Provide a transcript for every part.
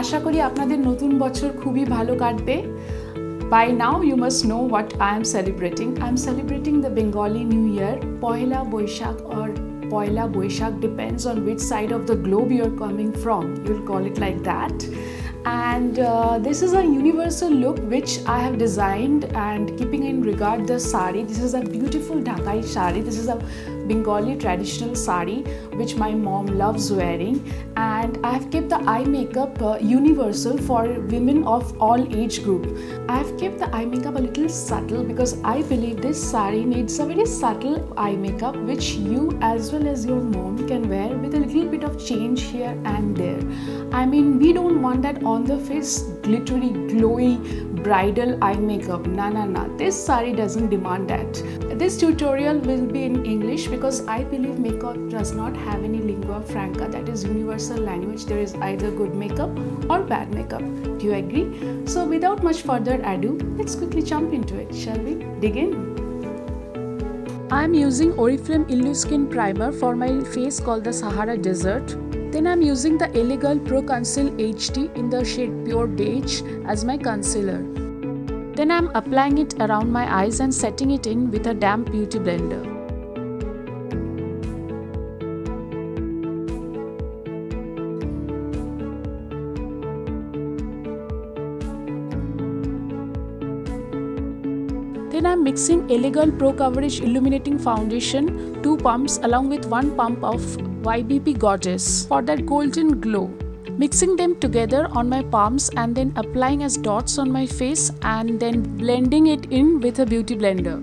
আশা করি আপনাদের নতুন বছর খুবই ভালো কাটবে। By now you must know what I am celebrating. I am celebrating the Bengali New Year, Pohela, Boishakh or Pohela, Boishakh, depends on which side of the globe you are coming from. You'll call it like that. And this is a universal look which I have designed, and keeping in regard the saree, this is a beautiful dhakai saree. This is a Bengali traditional saree which my mom loves wearing, and I have kept the eye makeup universal for women of all age group. I have kept the eye makeup a little subtle because I believe this saree needs a very subtle eye makeup which you as well as your mom can wear with a little bit of change here and there. I mean, we don't want that on the face glittery, glowy, bridal eye makeup. Nah. This saree doesn't demand that. This tutorial will be in English because I believe makeup does not have any lingua franca, that is universal language. There is either good makeup or bad makeup. Do you agree? So without much further ado, let's quickly jump into it. Shall we dig in? I am using Oriflame Illuskin primer for my face called the Sahara Desert. Then I am using the Elegant Pro Conceal HD in the shade Pure Beige as my concealer. Then I am applying it around my eyes and setting it in with a damp beauty blender. Then I am mixing Elegant Pro Coverage Illuminating Foundation, 2 pumps along with 1 pump of YBP Goddess for that golden glow. Mixing them together on my palms and then applying as dots on my face and then blending it in with a beauty blender.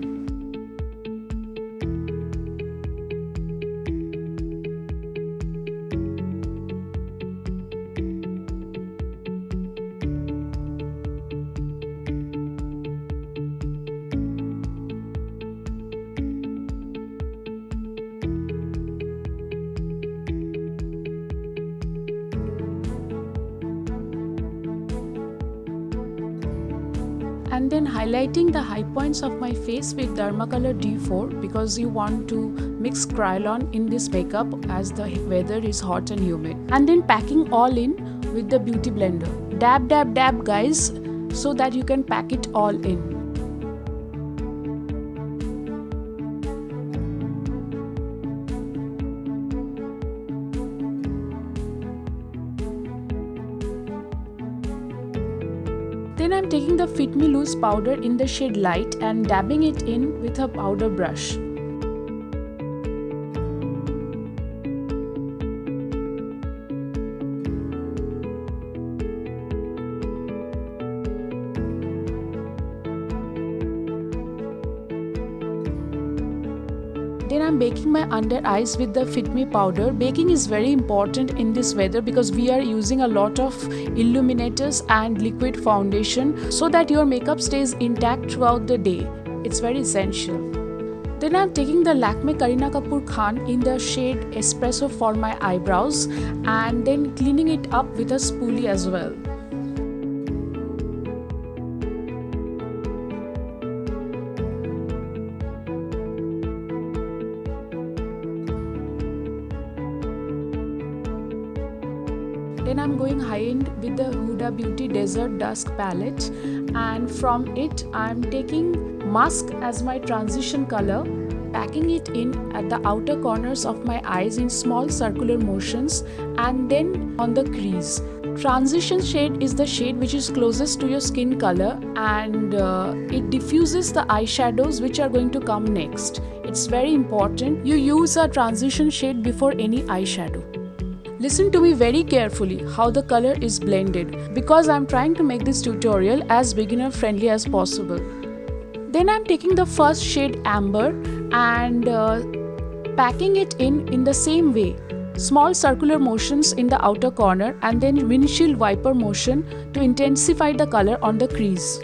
And then highlighting the high points of my face with dermacolour D4 because you want to mix kryolan in this makeup as the weather is hot and humid. And then packing all in with the beauty blender. Dab guys, so that you can pack it all in. Then I am taking the Fit Me Loose powder in the shade Light and dabbing it in with a powder brush. Then I am baking my under eyes with the Fit Me powder. Baking is very important in this weather because we are using a lot of illuminators and liquid foundation so that your makeup stays intact throughout the day. It's very essential. Then I am taking the Lakme Kareena Kapoor Khan in the shade Espresso for my eyebrows and then cleaning it up with a spoolie as well. Then I'm going high-end with the Huda Beauty Desert Dusk palette, and from it I'm taking Musk as my transition color, packing it in at the outer corners of my eyes in small circular motions and then on the crease. Transition shade is the shade which is closest to your skin color, and it diffuses the eyeshadows which are going to come next. It's very important you use a transition shade before any eyeshadow. Listen to me very carefully how the color is blended because I'm trying to make this tutorial as beginner friendly as possible. Then I'm taking the first shade Amber and packing it in the same way. Small circular motions in the outer corner and then windshield wiper motion to intensify the color on the crease.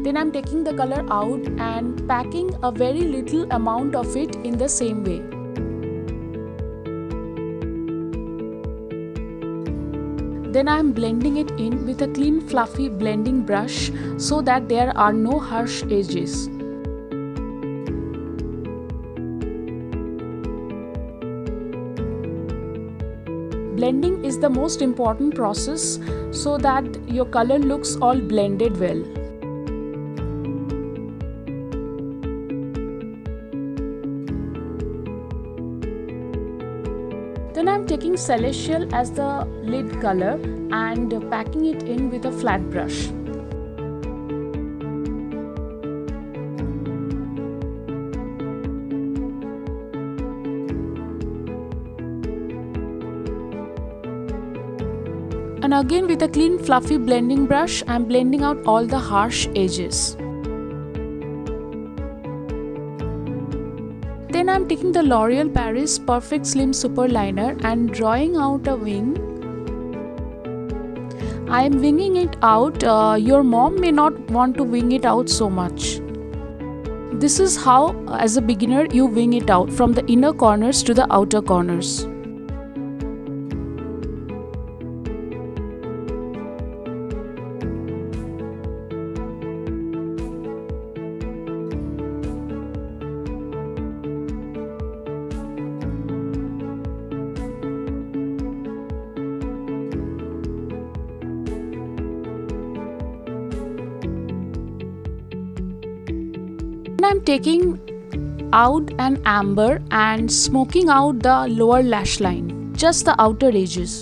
Then I'm taking the color out and packing a very little amount of it in the same way. Then I am blending it in with a clean fluffy blending brush so that there are no harsh edges. Blending is the most important process so that your color looks all blended well. Then I am taking Sensational as the lid color and packing it in with a flat brush. And again with a clean fluffy blending brush, I am blending out all the harsh edges. Then I am taking the L'Oreal Paris Perfect Slim Super Liner and drawing out a wing. I am winging it out. Your mom may not want to wing it out so much. This is how, as a beginner, you wing it out from the inner corners to the outer corners. I'm taking out an amber and smoking out the lower lash line, just the outer edges.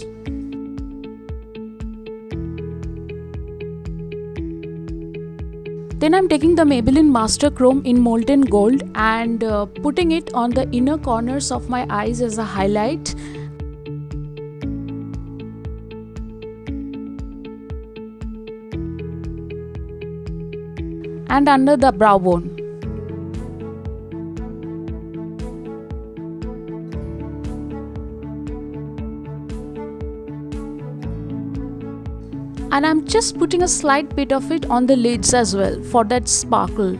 Then I'm taking the Maybelline Master Chrome in Molten Gold and putting it on the inner corners of my eyes as a highlight. And under the brow bone. And I'm just putting a slight bit of it on the lids as well for that sparkle.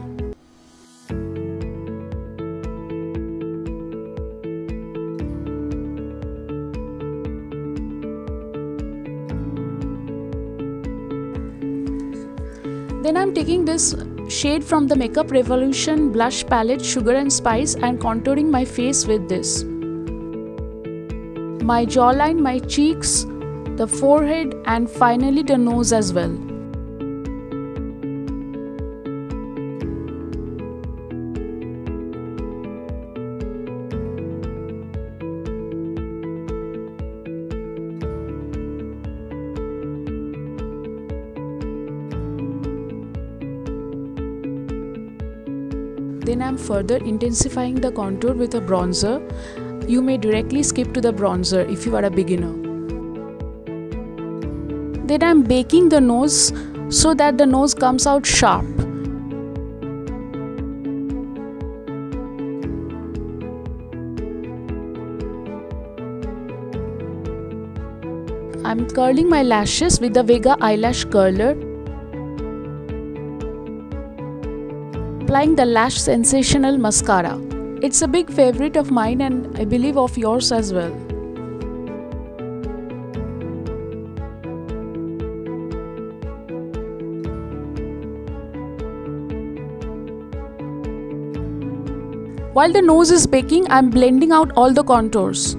Then I'm taking this shade from the Makeup Revolution blush palette, Sugar and Spice, and contouring my face with this. My jawline, my cheeks, the forehead, and finally the nose as well. Then I am further intensifying the contour with a bronzer. You may directly skip to the bronzer if you are a beginner. Then I am baking the nose so that the nose comes out sharp. I am curling my lashes with the Vega eyelash curler. Applying the Lash Sensational mascara. It's a big favorite of mine and I believe of yours as well. While the nose is baking, I am blending out all the contours.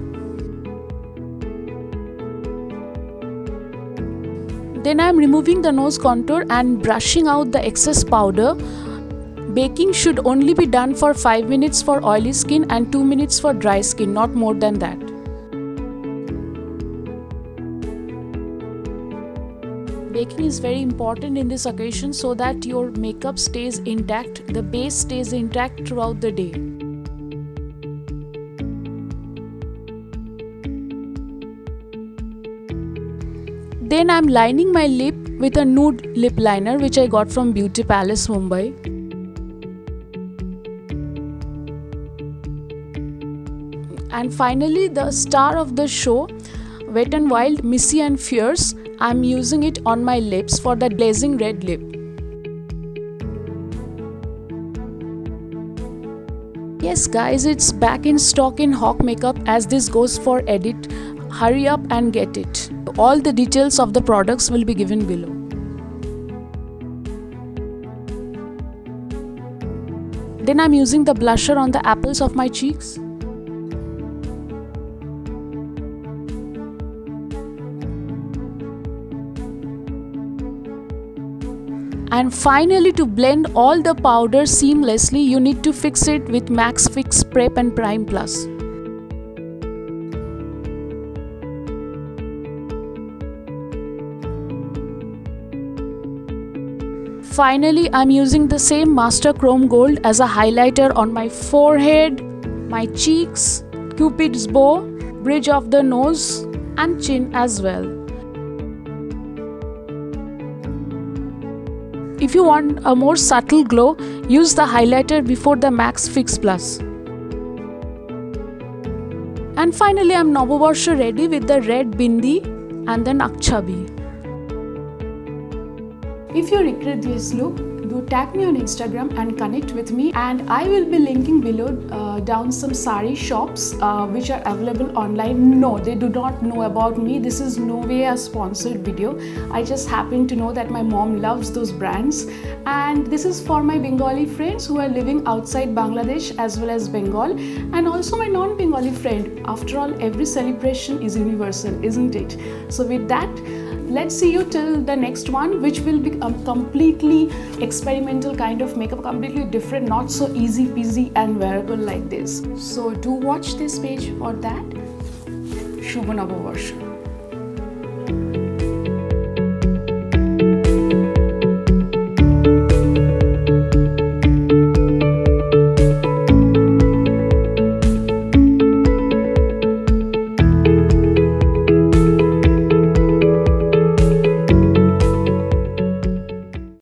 Then I am removing the nose contour and brushing out the excess powder. Baking should only be done for 5 minutes for oily skin and 2 minutes for dry skin, not more than that. Baking is very important in this occasion so that your makeup stays intact, the base stays intact throughout the day. Then I am lining my lip with a nude lip liner which I got from Beauty Palace, Mumbai. And finally, the star of the show, Wet n Wild Missy and Fierce, I am using it on my lips for the blazing red lip. Yes guys, it's back in stock in Hawk Makeup as this goes for edit. Hurry up and get it. all the details of the products will be given below. Then I'm using the blusher on the apples of my cheeks. And finally, to blend all the powders seamlessly, you need to fix it with Max Fix Prep and Prime Plus. Finally, I'm using the same Master Chrome Gold as a highlighter on my forehead, my cheeks, Cupid's bow, bridge of the nose and chin as well. If you want a more subtle glow, use the highlighter before the Max Fix Plus. And finally, I'm Noboborsho ready with the red bindi and the Nakchabi. If you recreate this look, do tag me on Instagram and connect with me, and I will be linking below down some saree shops which are available online. No, they do not know about me. This is no way a sponsored video. I just happen to know that my mom loves those brands, and this is for my Bengali friends who are living outside Bangladesh as well as Bengal, and also my non-Bengali friend. After all, every celebration is universal, isn't it? So with that, let's see you till the next one, which will be a completely experimental kind of makeup, completely different, not so easy peasy and wearable like this. So do watch this page for that. Shubha Noboborsho.